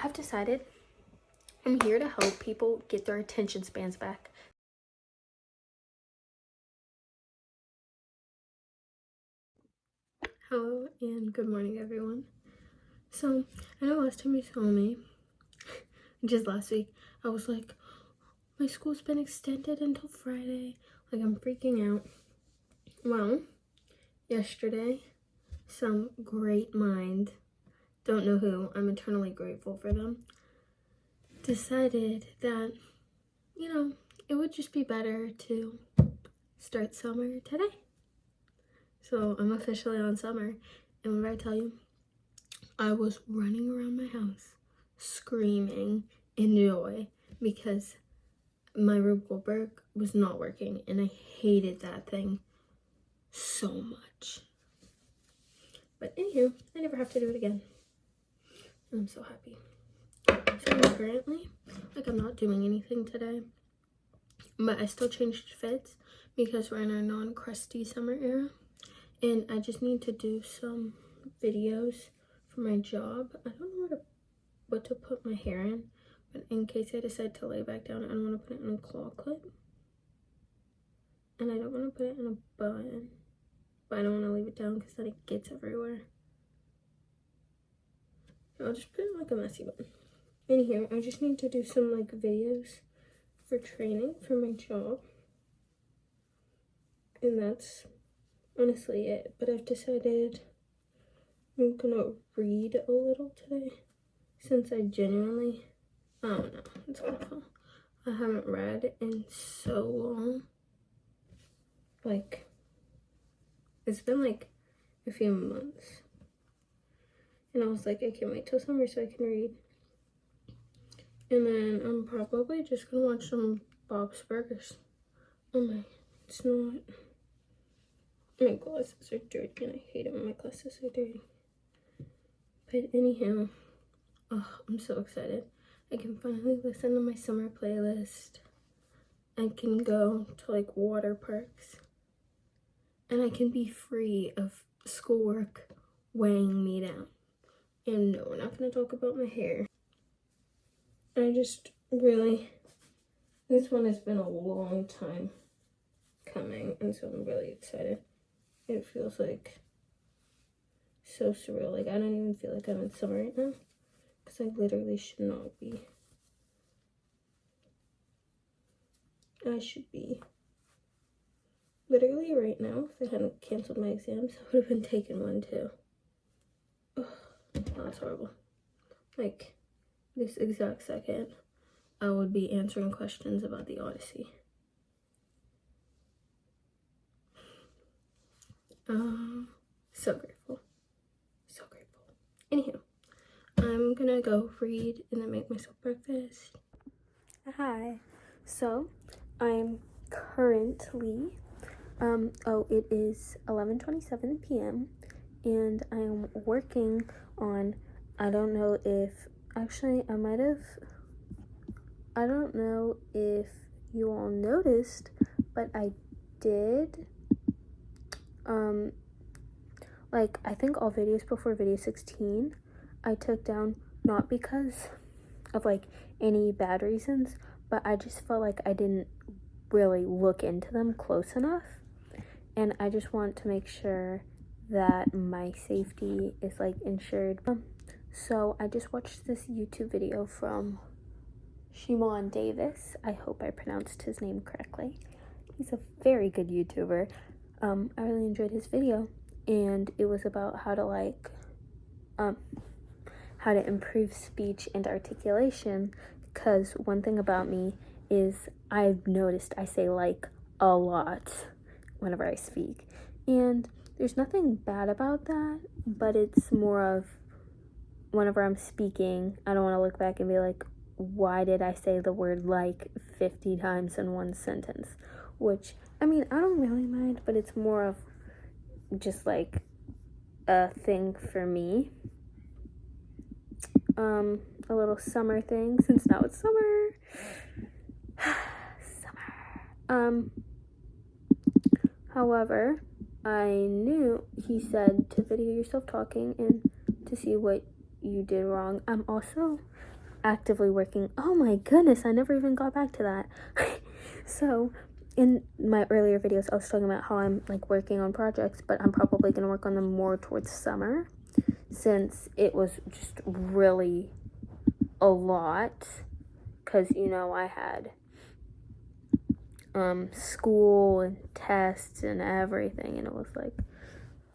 I've decided I'm here to help people get their attention spans back. Hello and good morning, everyone. So, I know last time you saw me, just last week, I was like, my school's been extended until Friday. Like, I'm freaking out. Well, yesterday, some great mind, don't know who, I'm eternally grateful for them, decided that, it would just be better to start summer today. So I'm officially on summer, and when I tell you, I was running around my house screaming in joy because my Rube Goldberg was not working, and I hated that thing so much. But anywho, I never have to do it again. I'm so happy. So currently, I'm not doing anything today, but I still changed fits because we're in our non-crusty summer era, and I just need to do some videos for my job. I don't know what to put my hair in, but in case I decide to lay back down, I don't want to put it in a claw clip, and I don't want to put it in a bun, but I don't want to leave it down because then it gets everywhere. So I'll just put it in like a messy bun. In here, I just need to do some videos for training for my job, and that's honestly it. But I've decided I'm gonna read a little today since I genuinely, I don't know, it's awful. I haven't read in so long. It's been a few months. And I was like, I can't wait till summer so I can read. And then I'm probably just gonna watch some Bob's Burgers. It's not. My glasses are dirty and I hate it when my glasses are dirty. But anyhow, I'm so excited. I can finally listen to my summer playlist. I can go to water parks. And I can be free of schoolwork weighing me down. And no, we're not going to talk about my hair. I just really, this one has been a long time coming, and so I'm really excited. It feels so surreal. I don't even feel like I'm in summer right now, because I literally should not be. I should be. Literally right now, if I hadn't canceled my exams, I would have been taking one too. Ugh, that's horrible. This exact second, I would be answering questions about the Odyssey. So grateful. So grateful. Anywho, I'm gonna go read and then make myself breakfast. Hi. So, I'm currently, it is 11:27 p.m. and I am working on, I don't know if you all noticed, but I did, I think all videos before video 16, I took down, not because of any bad reasons, but I just felt like I didn't really look into them close enough, and I just want to make sure that my safety is insured. So I just watched this YouTube video from Shimon Davis. I hope I pronounced his name correctly. He's a very good YouTuber. I really enjoyed his video, and it was about how to improve speech and articulation, because one thing about me is I've noticed I say a lot whenever I speak, and there's nothing bad about that, but it's more of whenever I'm speaking, I don't want to look back and be like, why did I say the word 50 times in one sentence? Which, I don't really mind, but it's more of just a thing for me. A little summer thing, since now it's summer. However, I knew he said to video yourself talking and to see what you did wrong. I'm also actively working. Oh my goodness, I never even got back to that. So in my earlier videos, I was talking about how I'm like working on projects, but I'm probably going to work on them more towards summer, since it was just really a lot, because I had school and tests and everything, and it was like,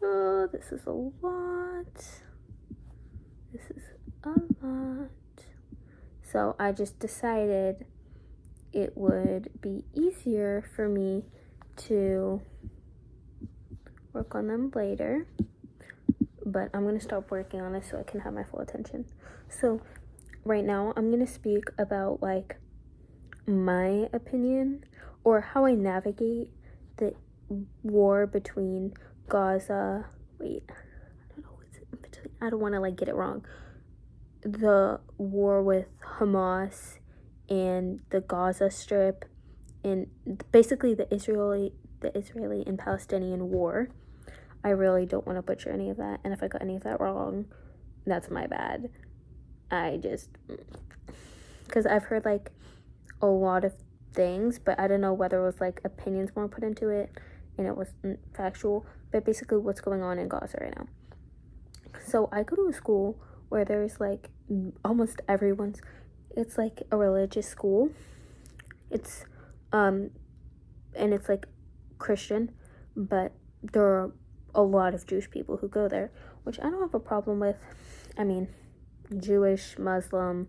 oh, this is a lot. This is a lot. So I just decided it would be easier for me to work on them later, but I'm going to stop working on this so I can have my full attention. So right now I'm going to speak about like my opinion or how I navigate the war between Gaza. Wait, I don't know what's in between. I don't want to like get it wrong. The war with Hamas and the Gaza Strip, and basically the Israeli and Palestinian war. I really don't want to butcher any of that, and if I got any of that wrong, that's my bad. Because I've heard like a lot of things, but I don't know whether it was like opinions more put into it and it wasn't factual, but basically what's going on in Gaza right now. So I go to a school where there's like almost everyone's, it's like a religious school. It's and it's like Christian, but there are a lot of Jewish people who go there, which I don't have a problem with. I mean, Jewish, Muslim,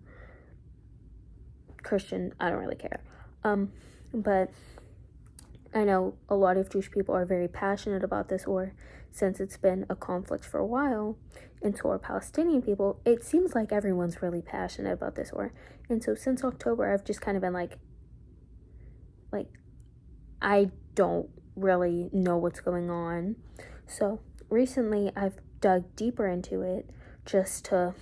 Christian, I don't really care. But I know a lot of Jewish people are very passionate about this war, since it's been a conflict for a while. And so are Palestinian people. It seems like everyone's really passionate about this war. And so since October, I've just kind of been like I don't really know what's going on. So recently I've dug deeper into it just to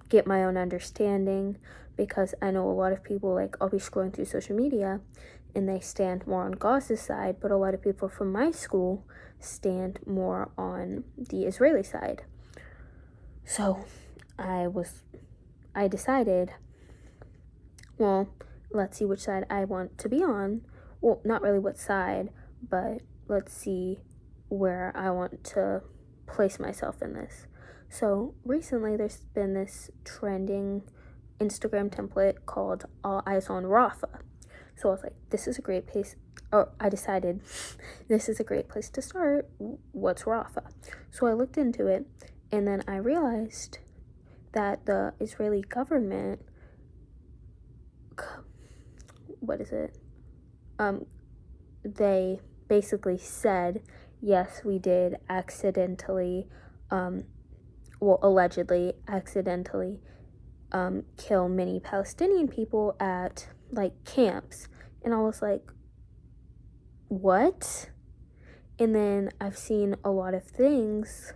get my own understanding, because I know a lot of people, like I'll be scrolling through social media and they stand more on Gaza's side, but a lot of people from my school stand more on the Israeli side. So I decided, well, let's see which side I want to be on. Well, not really what side, but let's see where I want to place myself in this. So recently there's been this trending Instagram template called All Eyes on Rafah. So I was like, this is a great place. Or I decided this is a great place to start. What's Rafah? So I looked into it, and then I realized that the Israeli government, they basically said, yes, we did accidentally, allegedly accidentally kill many Palestinian people at like camps. And I was like, what? And then I've seen a lot of things,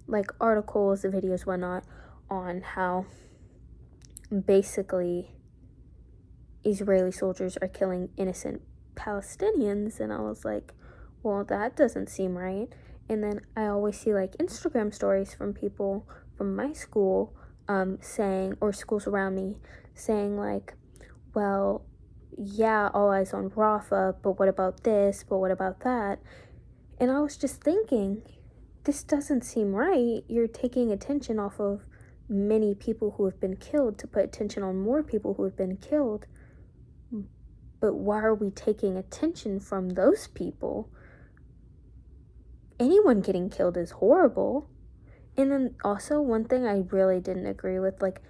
like articles, videos, whatnot, on how basically Israeli soldiers are killing innocent Palestinians. And I was like, well, that doesn't seem right. And then I always see like Instagram stories from people from my school saying, or schools around me saying like, well, yeah, all eyes on Rafah, but what about this, but what about that? And I was just thinking, this doesn't seem right. You're taking attention off of many people who have been killed to put attention on more people who have been killed. But why are we taking attention from those people? Anyone getting killed is horrible. And then also one thing I really didn't agree with, like,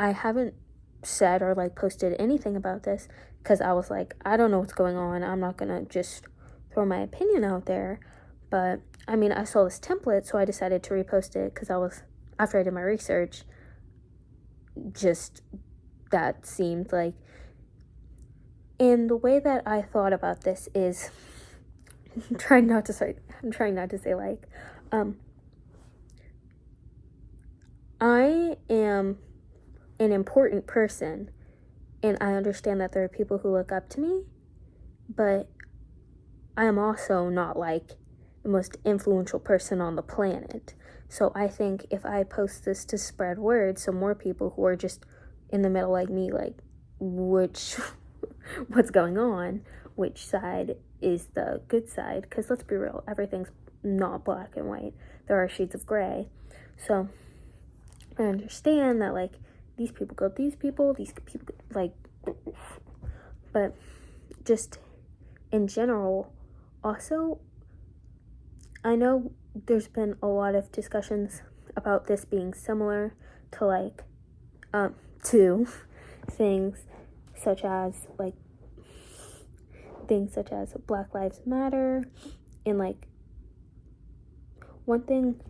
I haven't said or like posted anything about this because I was like, I don't know what's going on. I'm not gonna just throw my opinion out there. But I mean, I saw this template, so I decided to repost it because after I did my research, just that seemed like. And the way that I thought about this is, I'm trying not to say like, I am an important person, and I understand that there are people who look up to me, but I am also not like the most influential person on the planet. So I think if I post this to spread word, so more people who are just in the middle like me, like, which, what's going on, which side is the good side, because let's be real, everything's not black and white. There are shades of gray. So I understand that, like, these people go these people, like, but just in general, also, I know there's been a lot of discussions about this being similar to, like, to things such as, like, Black Lives Matter, and, like, one thing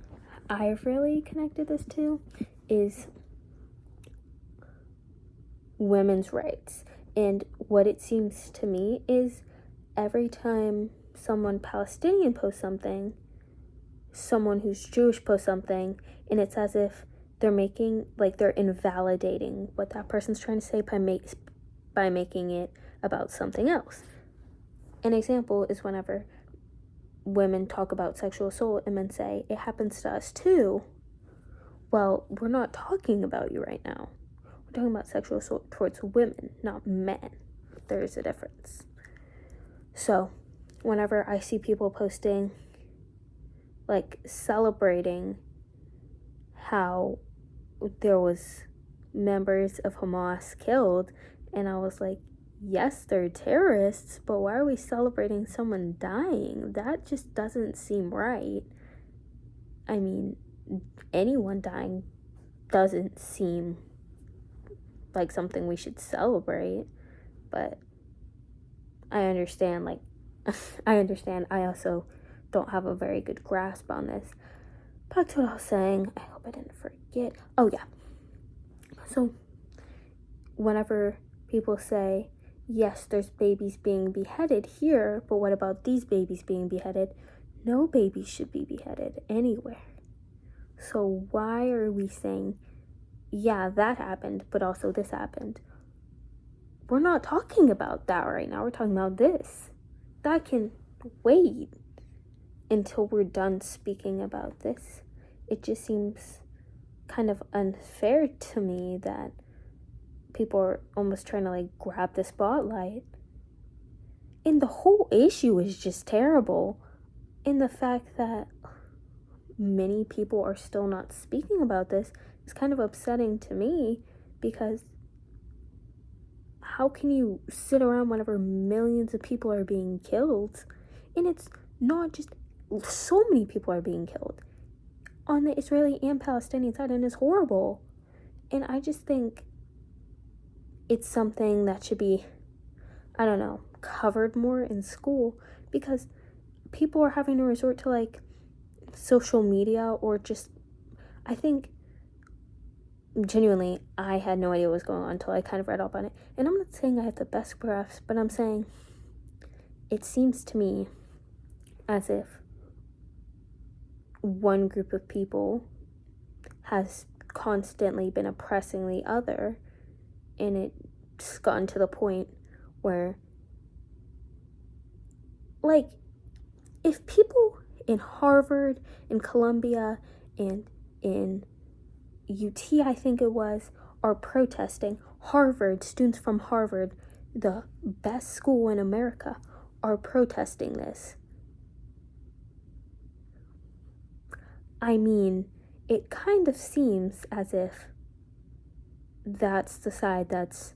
I've really connected this to is women's rights. And what it seems to me is every time someone Palestinian posts something, someone who's Jewish posts something, and it's as if they're making, like, they're invalidating what that person's trying to say by making it about something else. An example is whenever women talk about sexual assault and men say, it happens to us too. Well, we're not talking about you right now. We're talking about sexual assault towards women, not men. There is a difference. So, whenever I see people posting, like, celebrating how there was members of Hamas killed, and I was like, yes, they're terrorists, but why are we celebrating someone dying? That just doesn't seem right. I mean, anyone dying doesn't seem like something we should celebrate, but I understand, like, I also don't have a very good grasp on this. Back to what I was saying, I hope I didn't forget. Oh yeah, so whenever people say, yes, there's babies being beheaded here, but what about these babies being beheaded? No babies should be beheaded anywhere. So why are we saying, yeah, that happened, but also this happened? We're not talking about that right now. We're talking about this. That can wait until we're done speaking about this. It just seems kind of unfair to me that people are almost trying to, like, grab the spotlight. And the whole issue is just terrible. And the fact that many people are still not speaking about this is kind of upsetting to me, because how can you sit around whenever millions of people are being killed? And it's not just so many people are being killed on the Israeli and Palestinian side, and it's horrible. And I just think it's something that should be, I don't know, covered more in school, because people are having to resort to, like, social media, or just, I think, genuinely, I had no idea what was going on until I kind of read up on it. And I'm not saying I have the best grasp, but I'm saying it seems to me as if one group of people has constantly been oppressing the other, and it's gotten to the point where, like, if people in Harvard, in Columbia, and in UT, I think it was, are protesting, Harvard, students from Harvard, the best school in America, are protesting this. I mean, it kind of seems as if that's the side that's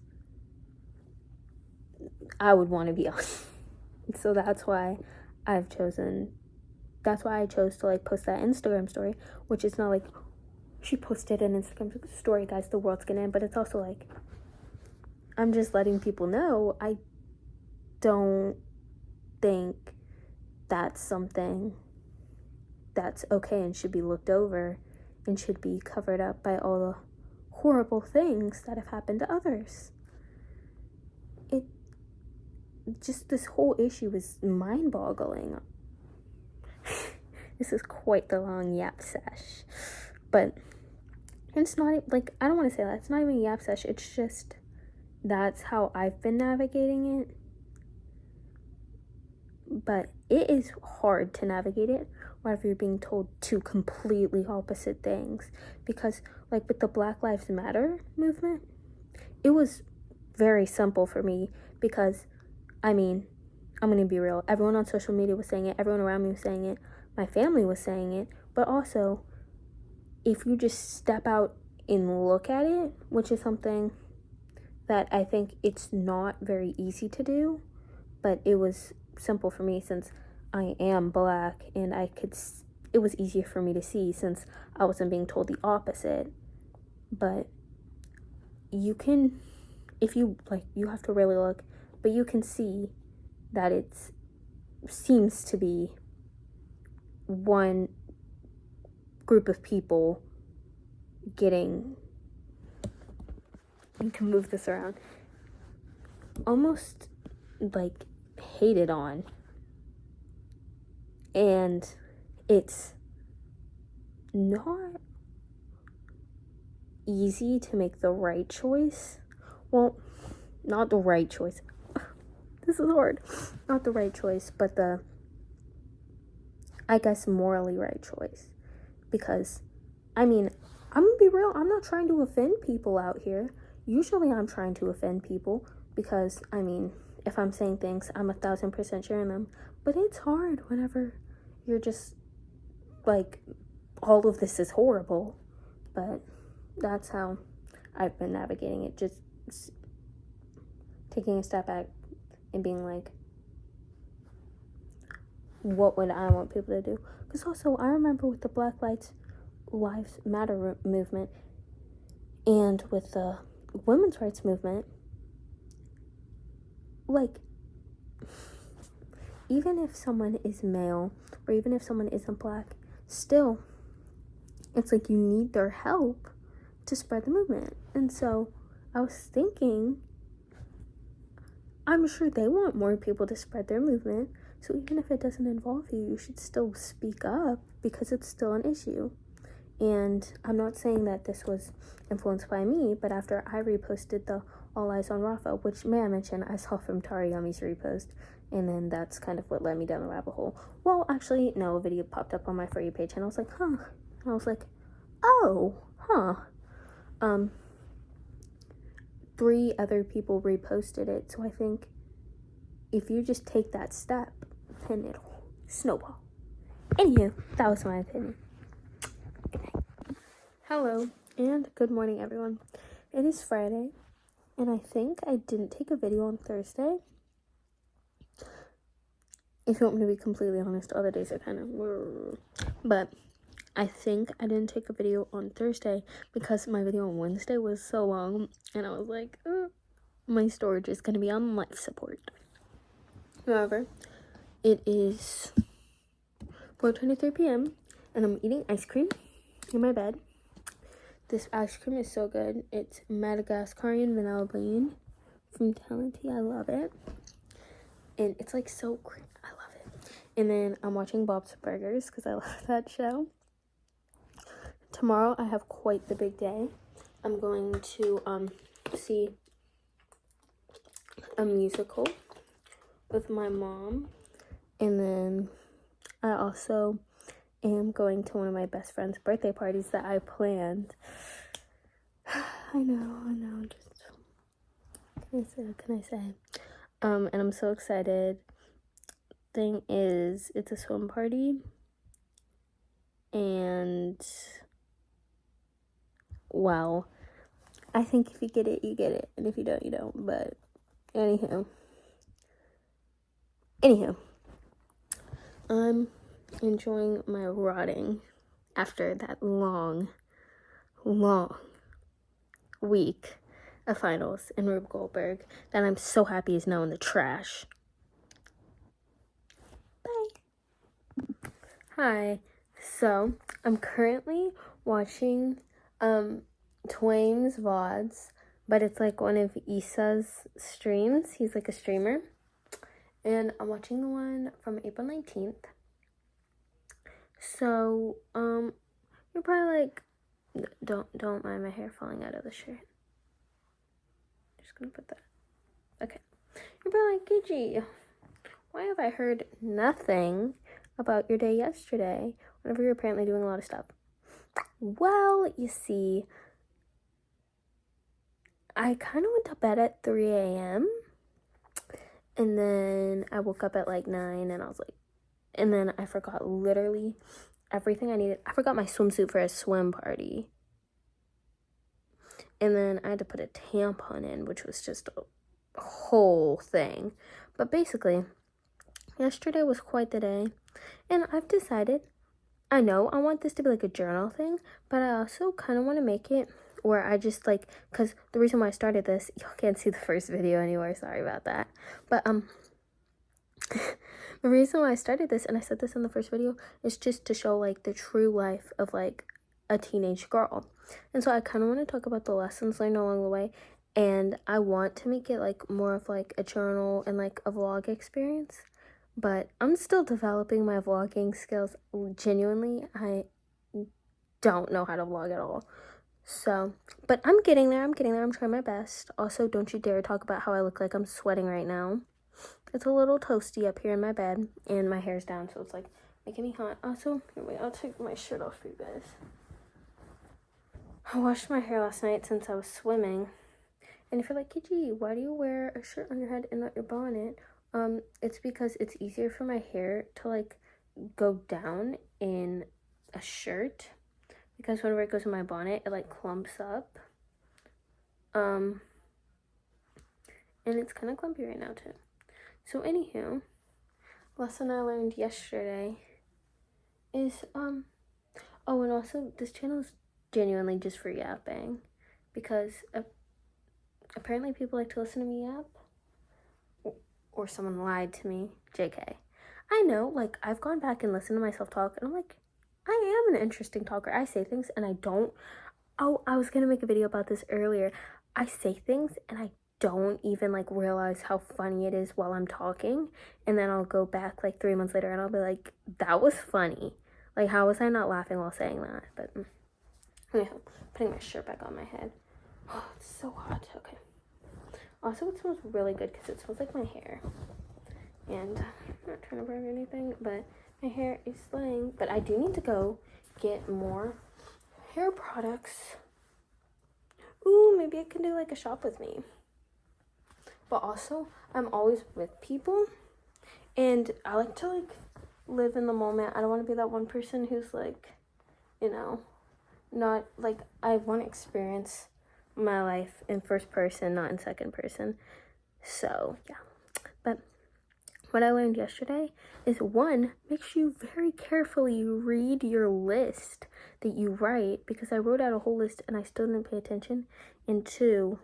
I would want to be on. So that's why I chose to, like, post that Instagram story, which is not like she posted an Instagram story, guys, the world's gonna end, but it's also like, I'm just letting people know I don't think that's something that's okay and should be looked over and should be covered up by all the horrible things that have happened to others. This whole issue is mind-boggling. This is quite the long yap sesh, but it's not, like, I don't want to say that, it's not even a yap sesh, it's just, that's how I've been navigating it. But it is hard to navigate it whenever you're being told two completely opposite things. Because, like, with the Black Lives Matter movement, it was very simple for me because, I mean, I'm going to be real. Everyone on social media was saying it. Everyone around me was saying it. My family was saying it. But also, if you just step out and look at it, which is something that I think it's not very easy to do, but it was simple for me since I am Black, and it was easier for me to see since I wasn't being told the opposite. But you can, if you, like, you have to really look, but you can see that it seems to be one group of people getting, you can move this around, almost like hated on. And it's not easy to make the right choice. Well, not the right choice. This is hard. Not the right choice, but I guess, morally right choice. Because, I mean, I'm gonna be real, I'm not trying to offend people out here. Usually I'm trying to offend people because, I mean, if I'm saying things, I'm 1,000% sharing them. But it's hard whenever you're just, like, all of this is horrible. But that's how I've been navigating it. Just taking a step back and being like, what would I want people to do? Because also, I remember with the Black Lives Matter movement and with the women's rights movement, like, even if someone is male or even if someone isn't Black, still, it's like you need their help to spread the movement. And so I was thinking, I'm sure they want more people to spread their movement. So even if it doesn't involve you, you should still speak up because it's still an issue. And I'm not saying that this was influenced by me, but after I reposted the All Eyes on Rafa, which, may I mention, I saw from Tara Yummy's repost, and then that's kind of what led me down the rabbit hole. Well, actually, no, a video popped up on my For You page, and I was like, huh. And I was like, oh, huh. 3 other people reposted it, so I think if you just take that step, then it'll snowball. Anywho, that was my opinion. Good night. Hello, and good morning, everyone. It is Friday, and I think I didn't take a video on Thursday. If you want me to be completely honest, other days are kind of... But I think I didn't take a video on Thursday because my video on Wednesday was so long, and I was like, my storage is going to be on life support. However, it is 4:23 p.m. and I'm eating ice cream in my bed. This ice cream is so good. It's Madagascarian vanilla bean from Talenti. I love it. And it's like so creamy. I love it. And then I'm watching Bob's Burgers because I love that show. Tomorrow I have quite the big day. I'm going to see a musical with my mom. And then I also am going to one of my best friend's birthday parties that I planned. I know, just, what can I say? And I'm so excited. Thing is, it's a swim party, and, well, I think if you get it, you get it, and if you don't, you don't, but, anywho, I'm enjoying my rotting after that long week of finals in Rube Goldberg that I'm so happy is now in the trash. Bye. Hi. So, I'm currently watching Twaim's VODs, but it's like one of Issa's streams. He's like a streamer. And I'm watching the one from April 19th. So, you're probably like, don't mind my hair falling out of the shirt. Just gonna put that. Okay. You're probably like, Gigi, why have I heard nothing about your day yesterday whenever you're apparently doing a lot of stuff. Well, you see, I kind of went to bed at 3 a.m. and then I woke up at like 9 and I was like, and then I forgot literally everything I needed. I forgot my swimsuit for a swim party. And then I had to put a tampon in, which was just a whole thing. But basically, yesterday was quite the day. And I've decided, I know I want this to be like a journal thing, but I also kind of want to make it where I just like, because the reason why I started this, y'all can't see the first video anywhere, sorry about that. But, the reason why I started this, and I said this in the first video, is just to show like the true life of like a teenage girl. And so I kind of want to talk about the lessons learned along the way, and I want to make it like more of like a journal and like a vlog experience. But I'm still developing my vlogging skills. Genuinely, I don't know how to vlog at all. So, but I'm getting there. I'm trying my best. Also, don't you dare talk about how I look like I'm sweating right now. It's a little toasty up here in my bed, and my hair's down, so it's like making me hot. Also, wait, I'll take my shirt off for you guys. I washed my hair last night since I was swimming. And if you're like, Kiji, why do you wear a shirt on your head and not your bonnet? It's because it's easier for my hair to like go down in a shirt, because whenever it goes in my bonnet, it like clumps up. And it's kind of clumpy right now too. So anywho, lesson I learned yesterday is oh, and also this channel is genuinely just for yapping, because apparently people like to listen to me yap, or someone lied to me. JK. I know, like, I've gone back and listened to myself talk, and I'm like, I am an interesting talker. I say things and I don't. Oh, I was gonna make a video about this earlier. I say things and I don't even like realize how funny it is while I'm talking, and then I'll go back like 3 months later and I'll be like, that was funny. Like, how was I not laughing while saying that? But anyhow, putting my shirt back on my head. Oh, it's so hot. Okay. Also, it smells really good because it smells like my hair. And I'm not trying to brag or anything, but my hair is slaying. But I do need to go get more hair products. Ooh, maybe I can do like a shop with me. But also, I'm always with people, and I like to like live in the moment. I don't want to be that one person who's like, you know, not like, I want to experience my life in first person, not in second person. So yeah. But what I learned yesterday is, one, make sure you very carefully read your list that you write, because I wrote out a whole list and I still didn't pay attention. And two,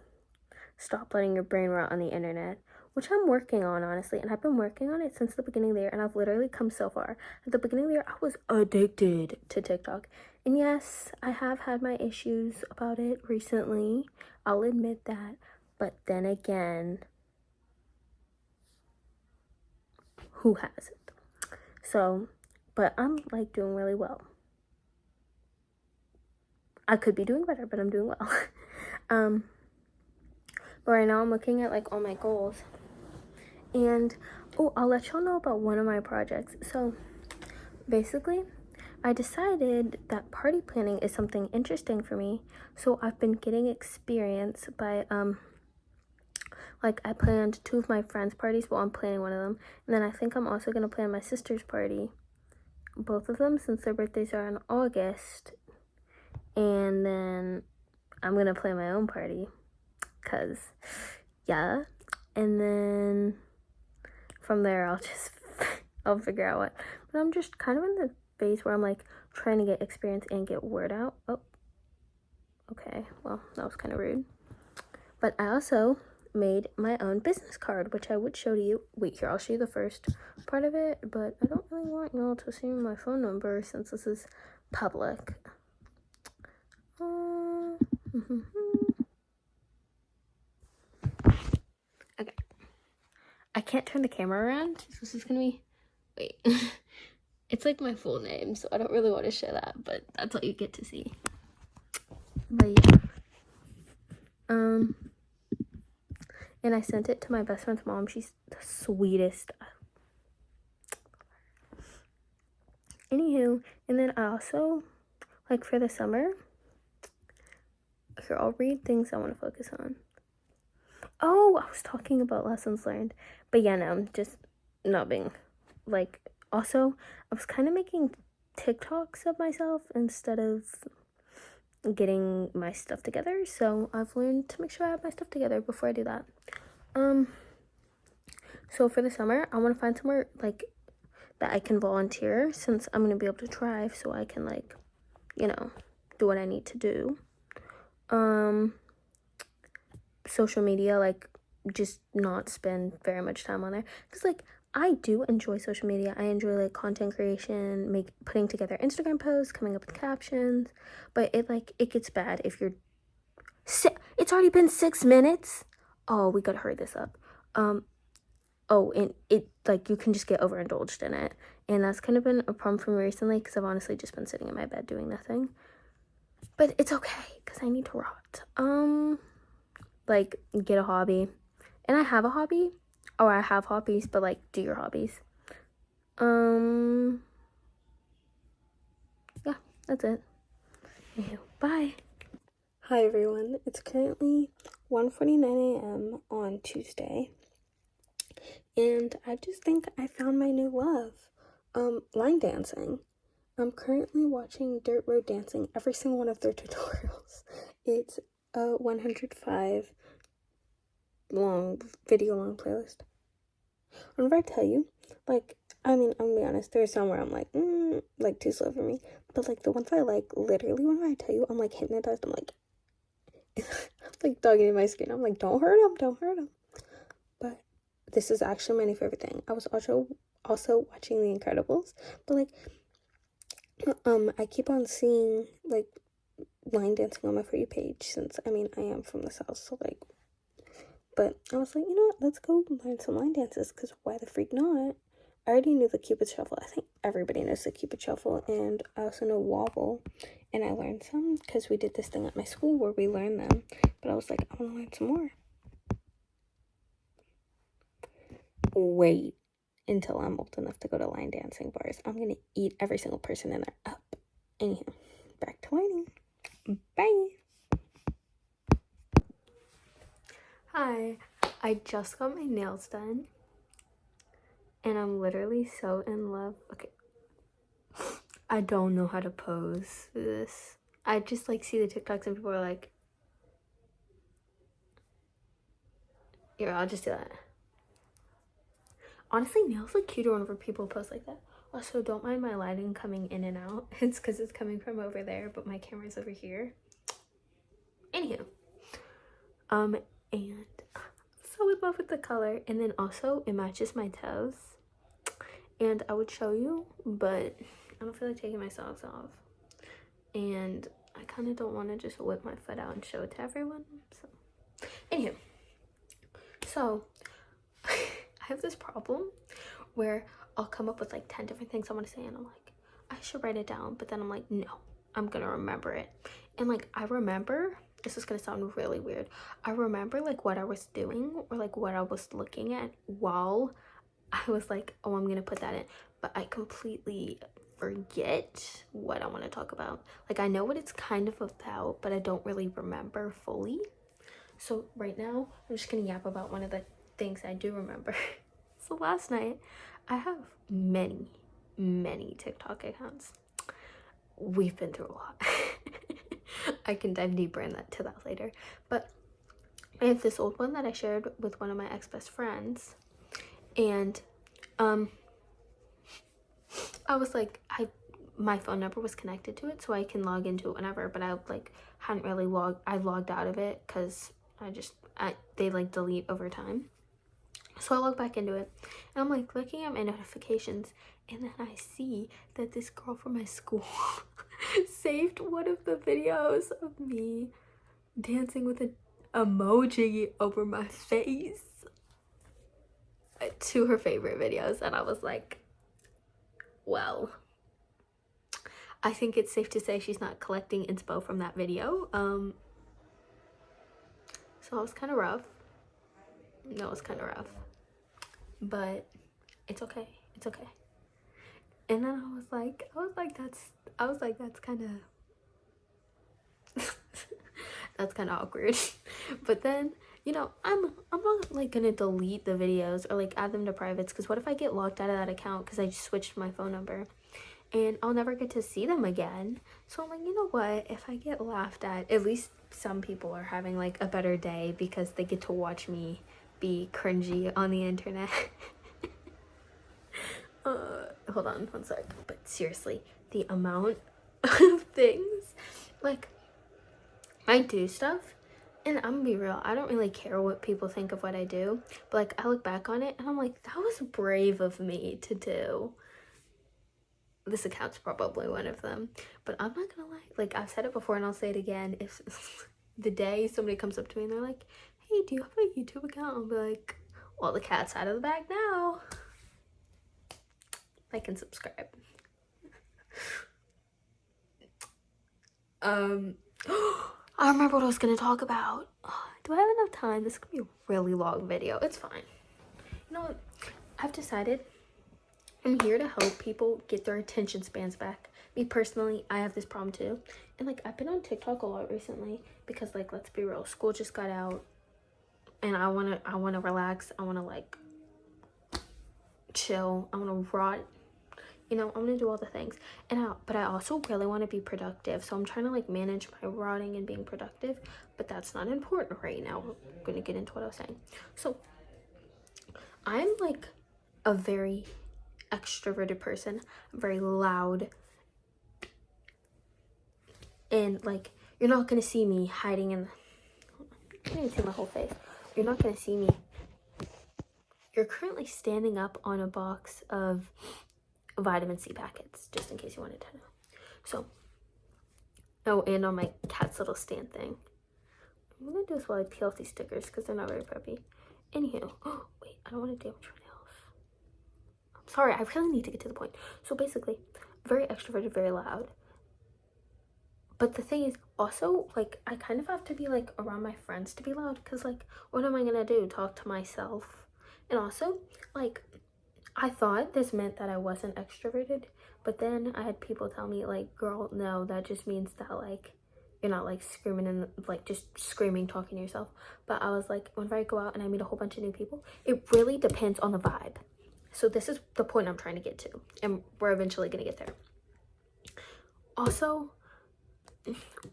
stop letting your brain rot on the internet, which I'm working on, honestly, and I've been working on it since the beginning of the year, and I've literally come so far. At the beginning of the year, I was addicted to TikTok, and yes, I have had my issues about it recently, I'll admit that, but then again, who hasn't? So, but I'm like doing really well. I could be doing better, but I'm doing well. But right now I'm looking at like all my goals, and oh, I'll let y'all know about one of my projects. So basically, I decided that party planning is something interesting for me, so I've been getting experience by like, I planned 2 of my friends' parties. Well, I'm planning one of them, and then I think I'm also gonna plan my sister's party, both of them, since their birthdays are in August. And then I'm gonna plan my own party, cause yeah. And then from there I'll figure out what. But I'm just kind of in the phase where I'm like trying to get experience and get word out. Oh, okay, well, that was kind of rude. But I also made my own business card, which I would show to you. Wait, here, I'll show you the first part of it, but I don't really want y'all to see my phone number since this is public. Okay. I can't turn the camera around. This is gonna be, wait. It's like my full name, so I don't really want to show that, but that's all you get to see. But yeah. And I sent it to my best friend's mom. She's the sweetest. Anywho, and then I also, like, for the summer, here, I'll read things I want to focus on. Oh, I was talking about lessons learned. But yeah, no, just not being, like, also, I was kind of making TikToks of myself instead of getting my stuff together. So I've learned to make sure I have my stuff together before I do that. So for the summer, I want to find somewhere, like, that I can volunteer, since I'm going to be able to drive, so I can, like, do what I need to do. Social media, like, just not spend very much time on there, because, like, I do enjoy social media. I enjoy, like, content creation, putting together Instagram posts, coming up with captions, but it gets bad if you're it's already been 6 minutes. Oh, we gotta hurry this up. And it, like, you can just get overindulged in it, and that's kind of been a problem for me recently, because I've honestly just been sitting in my bed doing nothing, but it's okay, because I need to rot. Like, get a hobby, and I have a hobby, or I have hobbies, but, like, do your hobbies. Yeah, that's it. Anywho, bye. Hi everyone, it's currently 1:49 a.m. on Tuesday, and I just think I found my new love, line dancing. I'm currently watching Dirt Road Dancing, every single one of their tutorials. It's a 105 video long playlist. Whenever I tell you, like, I mean, I'm gonna be honest, there's some where I'm like, like, too slow for me, but, like, the ones I like, literally, whenever I tell you, I'm, like, hypnotized. I'm like, I'm, like, dogging in my skin. I'm like, don't hurt him. But this is actually my new favorite thing. I was also watching The Incredibles, but, like, I keep on seeing, like, line dancing on my For You page, since, I mean, I am from the South, so, like, but I was like, you know what, let's go learn some line dances, because why the freak not? I already knew the Cupid Shuffle. I think everybody knows the Cupid Shuffle, and I also know Wobble, and I learned some, because we did this thing at my school where we learned them, but I was like, I want to learn some more. Wait until I'm old enough to go to line dancing bars. I'm gonna eat every single person in there up. Anyhow, back to learning. Bye. Hi, I just got my nails done, and I'm literally so in love. Okay, I don't know how to pose this. I just, like, see the TikToks and people are like, here, I'll just do that. Honestly, nails look cuter whenever people post like that. Also, don't mind my lighting coming in and out. It's because it's coming from over there, but my camera's over here. Anywho, and I'm so in love with the color, and then also it matches my toes. And I would show you, but I don't feel like taking my socks off, and I kind of don't want to just whip my foot out and show it to everyone. So, anywho, so I have this problem where I'll come up with, like, 10 different things I want to say, and I'm like, I should write it down, but then I'm like, no, I'm gonna remember it. And, like, I remember, this is gonna sound really weird, I remember, like, what I was doing, or, like, what I was looking at while I was like, oh, I'm gonna put that in, but I completely forget what I want to talk about. Like, I know what it's kind of about, but I don't really remember fully. So right now, I'm just gonna yap about one of the things I do remember. So last night, I have many TikTok accounts. We've been through a lot. I can dive deeper to that later. But I have this old one that I shared with one of my ex-best friends, and I was like, my phone number was connected to it, so I can log into it whenever, but I, like, hadn't really logged out of it, because they, like, delete over time. So I log back into it, and I'm, like, looking at my notifications, and then I see that this girl from my school saved one of the videos of me dancing with an emoji over my face to her favorite videos. And I was like, well, I think it's safe to say she's not collecting inspo from that video. So it was kind of rough. No, it was kind of rough, but it's okay. It's okay. And then I was like, that's kind of, that's kind of awkward. But then, you know, I'm not like gonna delete the videos or like add them to privates, because what if I get locked out of that account because I just switched my phone number and I'll never get to see them again. So I'm like, you know what, if I get laughed at least some people are having like a better day because they get to watch me be cringy on the internet. Hold on one sec. But seriously, the amount of things, like, I do stuff, and I'm gonna be real, I don't really care what people think of what I do, but like, I look back on it and I'm like, that was brave of me to do. This account's probably one of them, but I'm not gonna lie, like, I've said it before and I'll say it again. If the day somebody comes up to me and they're like, hey, do you have a YouTube account? I'll be like, well, the cat's out of the bag now. Like and subscribe. I remember what I was gonna talk about. Do I have enough time? This could be a really long video. It's fine. You know what? I've decided I'm here to help people get their attention spans back. Me personally, I have this problem too. And like, I've been on TikTok a lot recently because, like, let's be real, school just got out and I wanna relax. I wanna like chill. I wanna rot. You know, I'm gonna do all the things, but I also really want to be productive, so I'm trying to like manage my rotting and being productive, but that's not important right now. We're gonna get into what I was saying. So I'm like a very extroverted person. I'm very loud, and like, you're not gonna see me hiding in the, you can't even see my whole face. You're not gonna see me. You're currently standing up on a box of vitamin C packets, just in case you wanted to know. So, oh, and on my cat's little stand thing. I'm gonna do this while I peel off these stickers because they're not very preppy. Anywho, oh wait, I don't want to damage my nails. I'm sorry, I really need to get to the point. So basically, very extroverted, very loud. But the thing is, also, like, I kind of have to be like around my friends to be loud, because like, what am I gonna do? Talk to myself? And also, like, I thought this meant that I wasn't extroverted, but then I had people tell me, like, girl, no, that just means that, like, you're not, like, screaming and, like, just screaming, talking to yourself. But I was like, whenever I go out and I meet a whole bunch of new people, it really depends on the vibe. So this is the point I'm trying to get to, and we're eventually gonna get there. Also,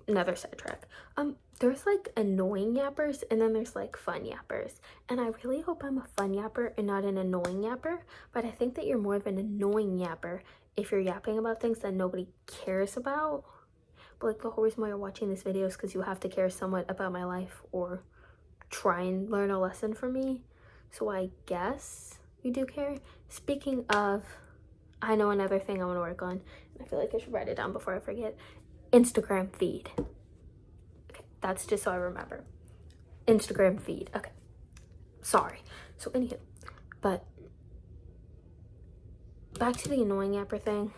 another sidetrack. There's like annoying yappers and then there's like fun yappers, and I really hope I'm a fun yapper and not an annoying yapper, but I think that you're more of an annoying yapper if you're yapping about things that nobody cares about. But like, the whole reason why you're watching this video is because you have to care somewhat about my life or try and learn a lesson from me, so I guess you do care. Speaking of, I know another thing I want to work on, and I feel like I should write it down before I forget. Instagram feed. Okay, that's just so I remember. Instagram feed. Okay, sorry. So anywho, but back to the annoying yapper thing.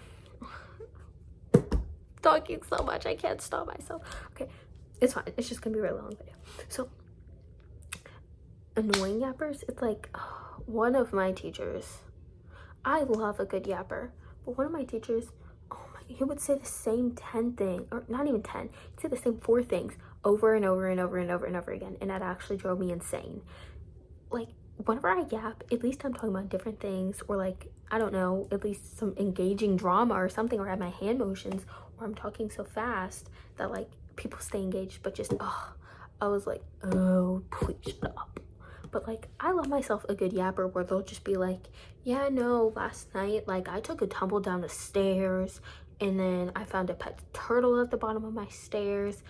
Talking so much, I can't stop myself. Okay, it's fine. It's just gonna be a really long video. So annoying yappers, it's like, one of my teachers, I love a good yapper, but one of my teachers, he would say the same 10 things, or not even 10, he'd say the same 4 things over and over and over and over and over again, and that actually drove me insane. Like, whenever I yap, at least I'm talking about different things, or like, I don't know, at least some engaging drama or something, or I have my hand motions, or I'm talking so fast that like people stay engaged, but just, I was like, oh, please stop. But like, I love myself a good yapper where they'll just be like, yeah, no, last night, like, I took a tumble down the stairs, and then I found a pet turtle at the bottom of my stairs,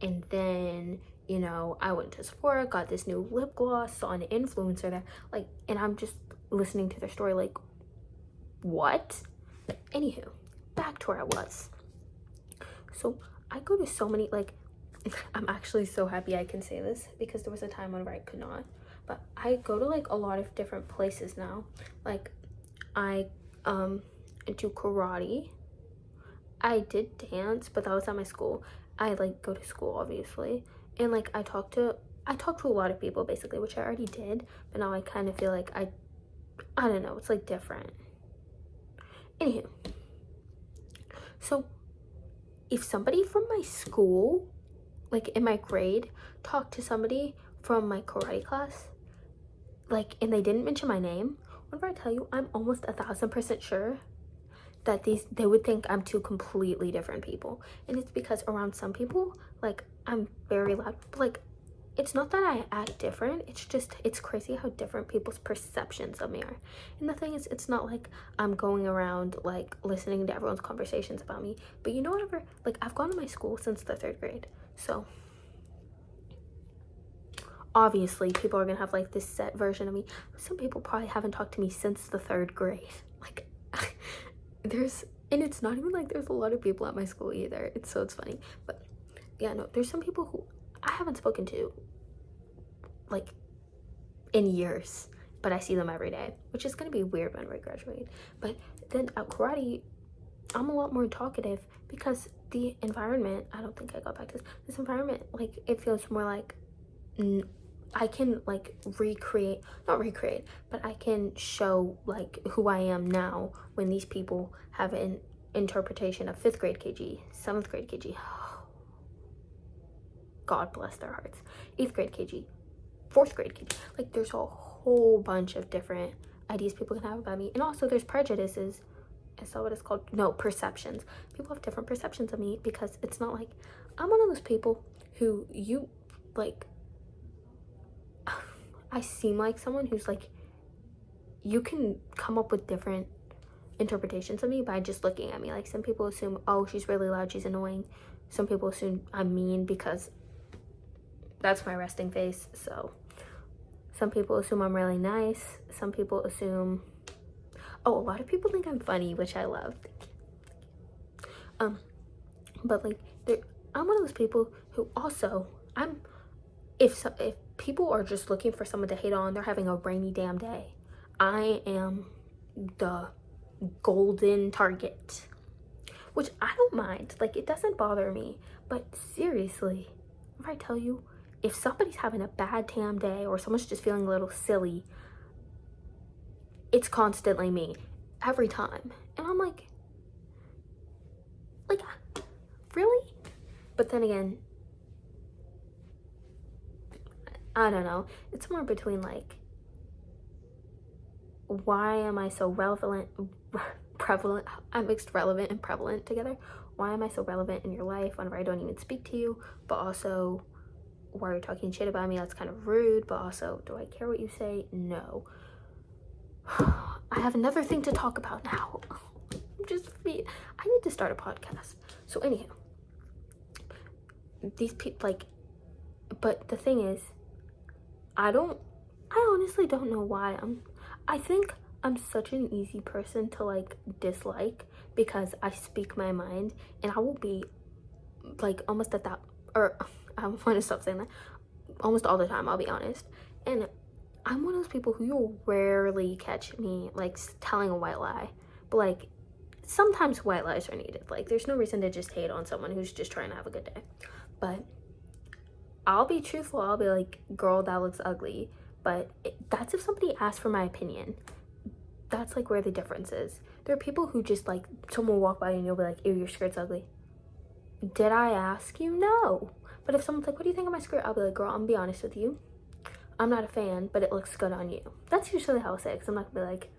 and then, you know, I went to Sephora, got this new lip gloss, saw an influencer that, like, and I'm just listening to their story like, what? But anywho, back to where I was. So I go to so many, like, I'm actually so happy I can say this because there was a time whenever I could not, but I go to like a lot of different places now. Like, I do karate. I did dance, but that was at my school. I like go to school, obviously, and like I talk to a lot of people basically, which I already did, but now I kind of feel like I don't know, it's like different. Anywho, So if somebody from my school, like in my grade, talked to somebody from my karate class, like, and they didn't mention my name, whenever I tell you, I'm almost 1,000% sure that they would think I'm two completely different people. And it's because around some people, like, I'm very loud. Like, it's not that I act different, it's just, it's crazy how different people's perceptions of me are. And the thing is, it's not like I'm going around like listening to everyone's conversations about me. But you know, whatever, like, I've gone to my school since the 3rd grade, so obviously people are gonna have like this set version of me. Some people probably haven't talked to me since the 3rd grade. Like, and it's not even like there's a lot of people at my school either. It's funny. But yeah, no, there's some people who I haven't spoken to like in years, but I see them every day, which is gonna be weird when we graduate. But then at karate, I'm a lot more talkative because the environment, I don't think I got back to this environment, like, it feels more like I can like not recreate, but I can show like who I am now when these people have an interpretation of 5th grade KG, 7th grade KG. God bless their hearts. 8th grade KG, 4th grade KG. Like, there's a whole bunch of different ideas people can have about me. And also there's prejudices. Is that what it's called? No, perceptions. People have different perceptions of me because it's not like I'm one of those people who you like, I seem like someone who's like, you can come up with different interpretations of me by just looking at me. Like, some people assume, oh, she's really loud, she's annoying. Some people assume I'm mean because that's my resting face. So some people assume I'm really nice. Some people assume, oh, a lot of people think I'm funny, which I love. But like, I'm one of those people who also, if people are just looking for someone to hate on, they're having a rainy damn day, I am the golden target, which I don't mind. Like, it doesn't bother me. But seriously, if I tell you, if somebody's having a bad damn day or someone's just feeling a little silly, it's constantly me every time. And I'm like, really? But then again, I don't know. It's more between like, why am I so prevalent? I mixed relevant and prevalent together. Why am I so relevant in your life whenever I don't even speak to you? But also, why are you talking shit about me? That's kind of rude. But also, do I care what you say? No. I have another thing to talk about now. I need to start a podcast. So anyhow, these people, like, but the thing is, I honestly don't know why. I think I'm such an easy person to like dislike because I speak my mind, and I will be like almost at that, or I want to stop saying that, almost all the time, I'll be honest. And I'm one of those people who you'll rarely catch me like telling a white lie, but like sometimes white lies are needed. Like, there's no reason to just hate on someone who's just trying to have a good day. But I'll be truthful. I'll be like, girl, that looks ugly. But that's if somebody asks for my opinion. That's like where the difference is. There are people who just like, someone will walk by and you'll be like, ew, your skirt's ugly. Did I ask you? No. But if someone's like, what do you think of my skirt? I'll be like, girl, I'm gonna be honest with you. I'm not a fan, but it looks good on you. That's usually how I say it, because I'm not gonna be like,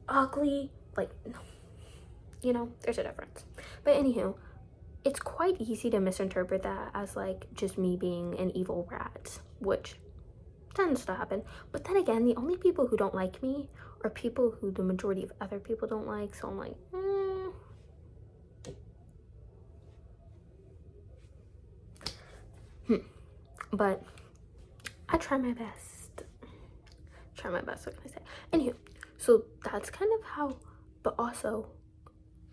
ugly. Like, no. You know, there's a difference. But anywho, it's quite easy to misinterpret that as like just me being an evil rat, which tends to happen. But then again, the only people who don't like me are people who the majority of other people don't like. So I'm like, But I try my best. What can I say? Anywho, so that's kind of how, but also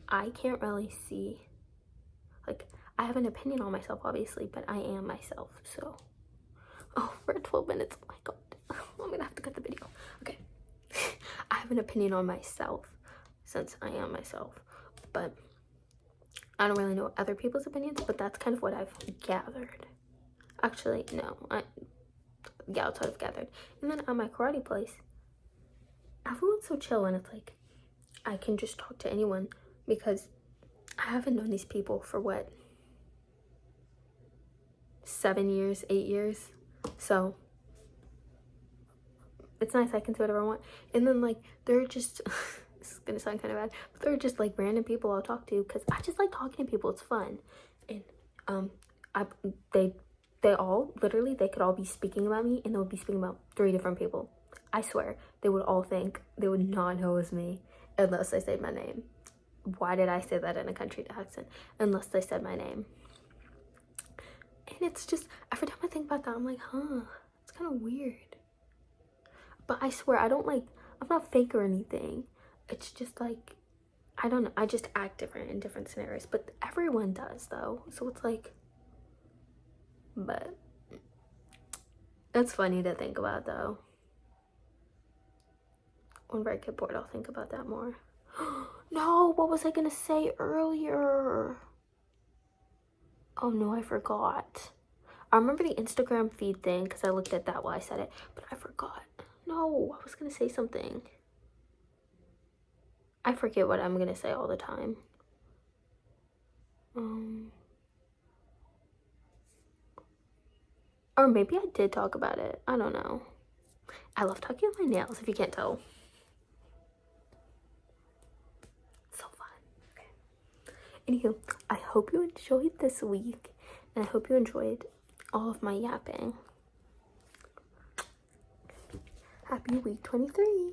I can't really see, like, I have an opinion on myself, obviously, but I am myself. So, oh, we're at 12 minutes. Oh my god. I'm gonna have to cut the video. Okay. I have an opinion on myself since I am myself, but I don't really know other people's opinions, but that's kind of what I've gathered. Actually, no, that's what I've gathered. And then at my karate place, everyone's so chill, and it's like, I can just talk to anyone because I haven't known these people for what, 7 years, 8 years. So it's nice, I can say whatever I want. And then like they're just this is gonna sound kind of bad, but they're just like random people I'll talk to because I just like talking to people. It's fun. And they all literally, they could all be speaking about me and they would be speaking about 3 different people. I swear they would all think, they would not know it was me unless I said my name. Why did I say that in a country accent? Unless they said my name. And it's just, every time I think about that, I'm like, huh, it's kind of weird. But I swear, I don't like, I'm not fake or anything. It's just like, I don't know, I just act different in different scenarios. But everyone does though. So it's like, but it's funny to think about though. Whenever I get bored, I'll think about that more. No, what was I gonna say earlier? Oh no, I forgot. I remember the Instagram feed thing because I looked at that while I said it, but I forgot. No, I was gonna say something. I forget what I'm gonna say all the time. Or maybe I did talk about it. I don't know. I love talking about my nails, if you can't tell. So fun. Okay. Anywho, I hope you enjoyed this week, and I hope you enjoyed all of my yapping. Happy week 23.